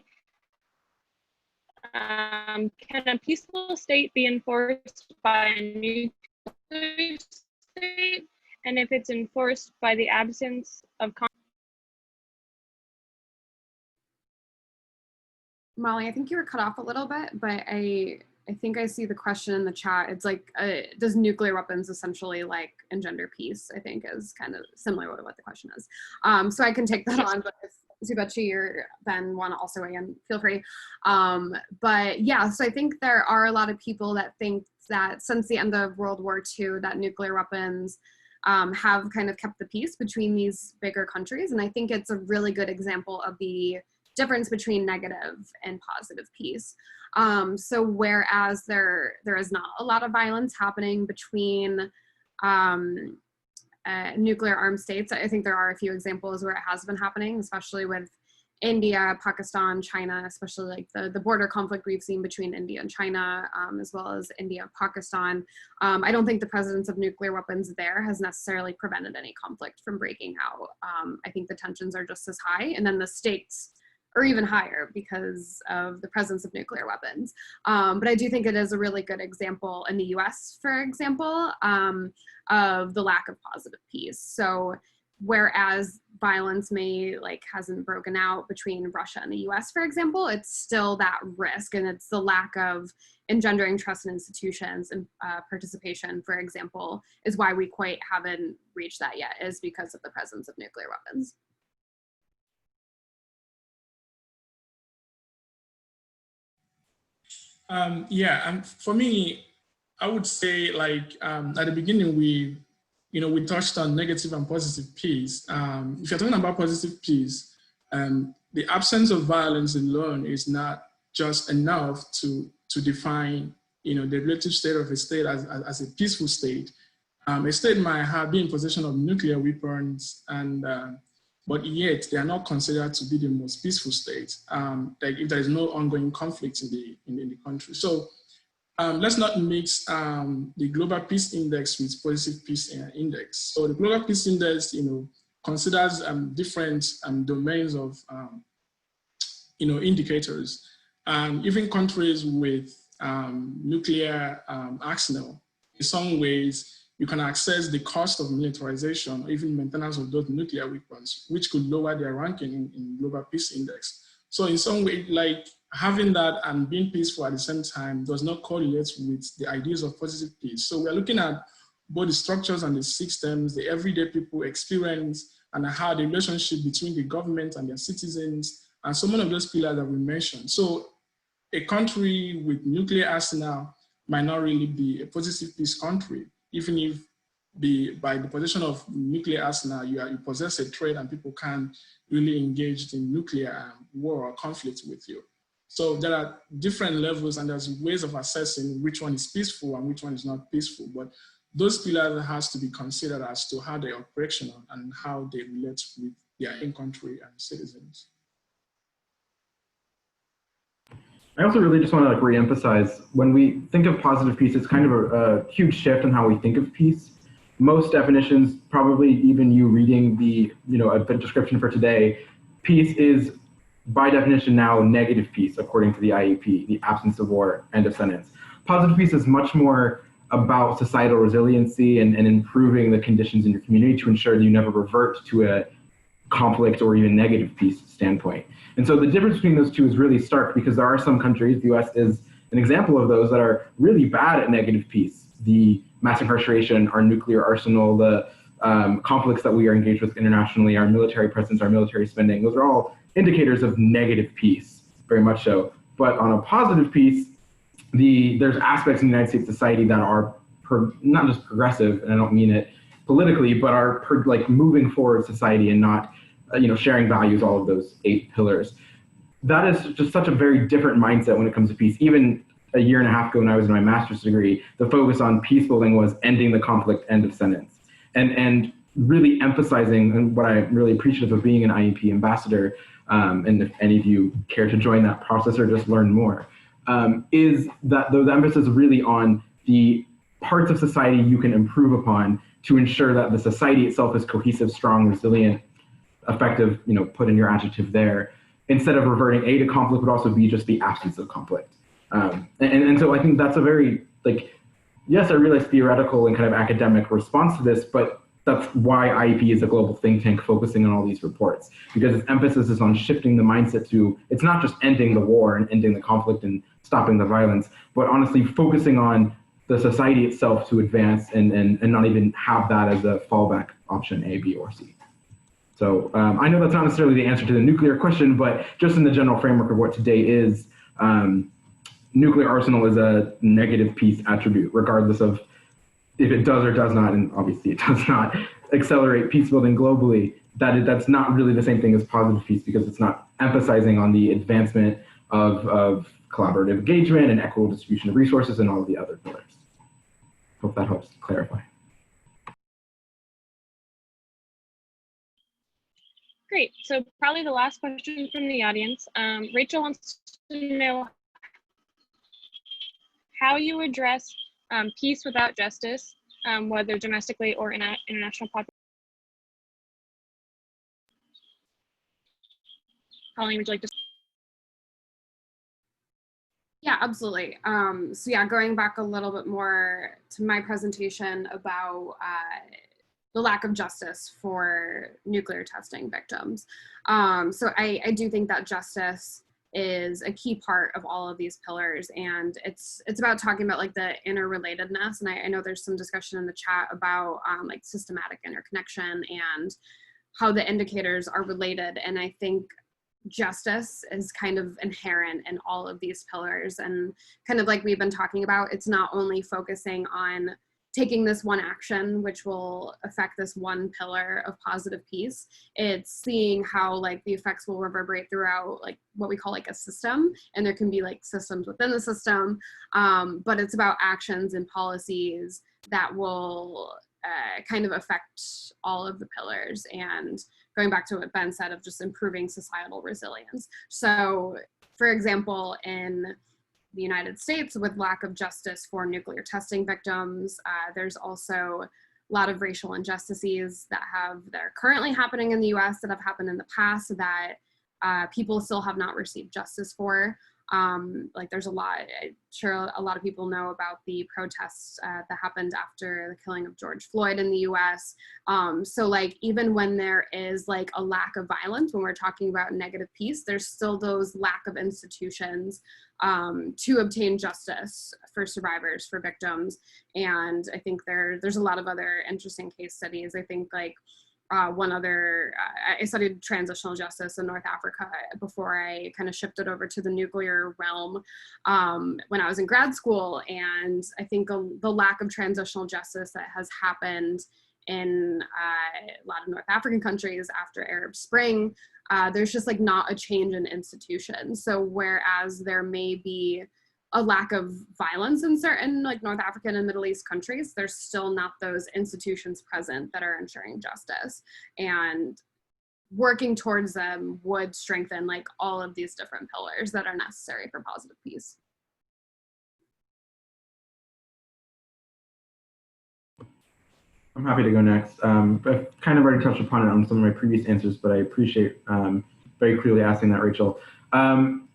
can a peaceful state be enforced by a nuclear state? And if it's enforced by the absence of conflict? Molly, I think you were cut off a little bit, but I think I see the question in the chat. It's like, does nuclear weapons essentially like engender peace? I think is kind of similar to what the question is. So I can take that on, but if Zubachi or Ben want to also weigh in, feel free. But yeah, so I think there are a lot of people that think that since the end of World War II, that nuclear weapons have kind of kept the peace between these bigger countries. And I think it's a really good example of the difference between negative and positive peace. So whereas there is not a lot of violence happening between nuclear armed states, I think there are a few examples where it has been happening, especially with India, Pakistan, China, especially like the border conflict we've seen between India and China, as well as India and Pakistan. I don't think the presence of nuclear weapons there has necessarily prevented any conflict from breaking out. I think the tensions are just as high, and then the stakes are even higher because of the presence of nuclear weapons. But I do think it is a really good example in the US, for example, of the lack of positive peace. So whereas violence hasn't broken out between Russia and the US, for example, it's still that risk, and it's the lack of engendering trust in institutions and participation, for example, is why we quite haven't reached that yet, is because of the presence of nuclear weapons. And for me, I would say at the beginning, we touched on negative and positive peace. If you're talking about positive peace, the absence of violence alone is not just enough to define, the relative state of a state as a peaceful state. A state might be in possession of nuclear weapons, but yet they are not considered to be the most peaceful state. Like if there is no ongoing conflict in the country. So let's not mix the Global Peace Index with Positive Peace Index. So the Global Peace Index, considers different domains of, indicators. Even countries with nuclear arsenal, in some ways, you can access the cost of militarization, or even maintenance of those nuclear weapons, which could lower their ranking in Global Peace Index. So in some way, like having that and being peaceful at the same time does not correlate with the ideas of positive peace. So we're looking at both the structures and the systems, the everyday people experience, and how the relationship between the government and their citizens, and some of those pillars that we mentioned. So a country with nuclear arsenal might not really be a positive peace country, even if by the possession of nuclear arsenal, you possess a threat and people can't really engage in nuclear war or conflict with you. So there are different levels, and there's ways of assessing which one is peaceful and which one is not peaceful. But those pillars has to be considered as to how they're operational and how they relate with their in-country and citizens. I also really just want to reemphasize, when we think of positive peace, it's kind of a huge shift in how we think of peace. Most definitions, probably even you reading the description for today, peace is by definition now negative peace, according to the IEP, the absence of war, end of sentence. Positive peace is much more about societal resiliency and improving the conditions in your community to ensure that you never revert to a conflict or even negative peace standpoint. And so the difference between those two is really stark, because there are some countries, the US is an example of those, that are really bad at negative peace. The mass incarceration, our nuclear arsenal, the conflicts that we are engaged with internationally, our military presence, our military spending, those are all indicators of negative peace, very much so. But on a positive peace, there's aspects in the United States society that are not just progressive, and I don't mean it politically, but are moving forward society and not sharing values, all of those 8 pillars. That is just such a very different mindset when it comes to peace. Even a year and a half ago when I was in my master's degree, the focus on peace building was ending the conflict, end of sentence. And really emphasizing, and what I'm really appreciative of being an IEP ambassador, and if any of you care to join that process or just learn more, is that the emphasis really on the parts of society you can improve upon to ensure that the society itself is cohesive, strong, resilient, effective, put in your adjective there, instead of reverting to conflict, would also be just the absence of conflict. And so I think that's a very, yes, I realize theoretical and kind of academic response to this, but that's why IEP is a global think tank focusing on all these reports, because its emphasis is on shifting the mindset to, it's not just ending the war and ending the conflict and stopping the violence, but honestly focusing on the society itself to advance and not even have that as a fallback option A, B, or C. So I know that's not necessarily the answer to the nuclear question, but just in the general framework of what today is, nuclear arsenal is a negative peace attribute, regardless of if it does or does not, and obviously it does not, accelerate peace building globally, that's not really the same thing as positive peace, because it's not emphasizing on the advancement of collaborative engagement and equitable distribution of resources and all of the other pillars. Hope that helps clarify. Great. So probably the last question from the audience. Rachel wants to know how you address peace without justice, whether domestically or in international population. Colleen, would you like to? Yeah, absolutely. So yeah, going back a little bit more to my presentation about the lack of justice for nuclear testing victims. So I do think that justice is a key part of all of these pillars, and it's about talking about like the interrelatedness. And I know there's some discussion in the chat about like systematic interconnection and how the indicators are related. And I think justice is kind of inherent in all of these pillars, and kind of like we've been talking about, it's not only focusing on taking this one action which will affect this one pillar of positive peace, it's seeing how like the effects will reverberate throughout like what we call like a system, and there can be like systems within the system, but it's about actions and policies that will kind of affect all of the pillars. And going back to what Ben said of just improving societal resilience. So for example, in the United States, with lack of justice for nuclear testing victims, there's also a lot of racial injustices that are currently happening in the US that have happened in the past that people still have not received justice for. Like there's a lot, I'm sure a lot of people know about the protests that happened after the killing of George Floyd in the US. So like even when there is like a lack of violence, when we're talking about negative peace, there's still those lack of institutions to obtain justice for survivors, for victims. And I think there's a lot of other interesting case studies. I think like one other, I studied transitional justice in North Africa before I kind of shifted over to the nuclear realm when I was in grad school. And I think the lack of transitional justice that has happened in a lot of North African countries after Arab Spring, there's just like not a change in institutions. So whereas there may be a lack of violence in certain like North African and Middle East countries, there's still not those institutions present that are ensuring justice. And working towards them would strengthen like all of these different pillars that are necessary for positive peace. I'm happy to go next. I've kind of already touched upon it on some of my previous answers, but I appreciate very clearly asking that, Rachel.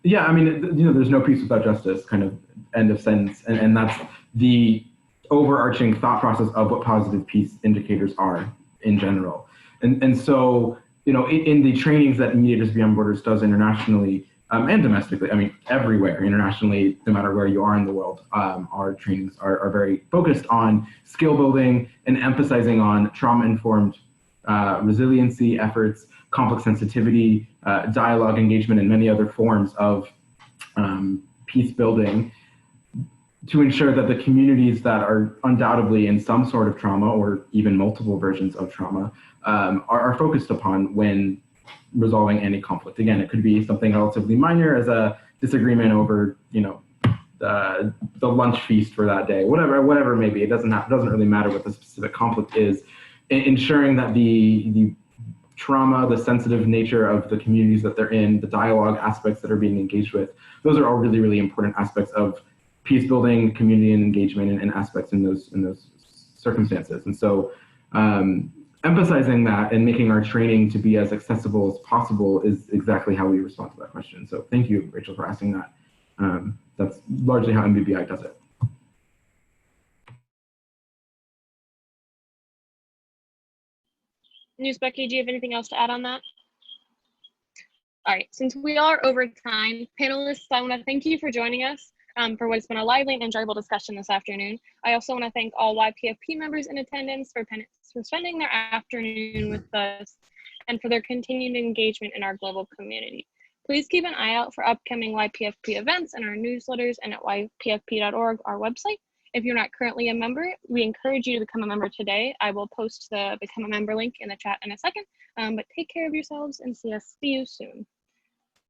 Yeah, I mean, you know, there's no peace without justice, kind of end of sentence. And that's the overarching thought process of what positive peace indicators are in general. And so, you know, in the trainings that Mediators Beyond Borders does internationally and domestically, I mean, everywhere internationally, no matter where you are in the world, our trainings are very focused on skill building and emphasizing on trauma-informed resiliency efforts, conflict sensitivity, dialogue engagement, and many other forms of peace building to ensure that the communities that are undoubtedly in some sort of trauma or even multiple versions of trauma are focused upon when resolving any conflict. Again, it could be something relatively minor as a disagreement over, you know, the lunch feast for that day, whatever it may be. It doesn't really matter what the specific conflict is. Ensuring that the trauma, the sensitive nature of the communities that they're in, the dialogue aspects that are being engaged with, those are all really, really important aspects of peace building, community engagement, and aspects in those circumstances. And so emphasizing that and making our training to be as accessible as possible is exactly how we respond to that question. So thank you, Rachel, for asking that. That's largely how MBBI does it. Becky, do you have anything else to add on that? All right, since we are over time, panelists, I want to thank you for joining us for what's been a lively and enjoyable discussion this afternoon. I also want to thank all YPFP members in attendance for spending their afternoon with us and for their continued engagement in our global community. Please keep an eye out for upcoming YPFP events in our newsletters and at ypfp.org, our website. If you're not currently a member, we encourage you to become a member today. I will post the become a member link in the chat in a second, but take care of yourselves and see you soon.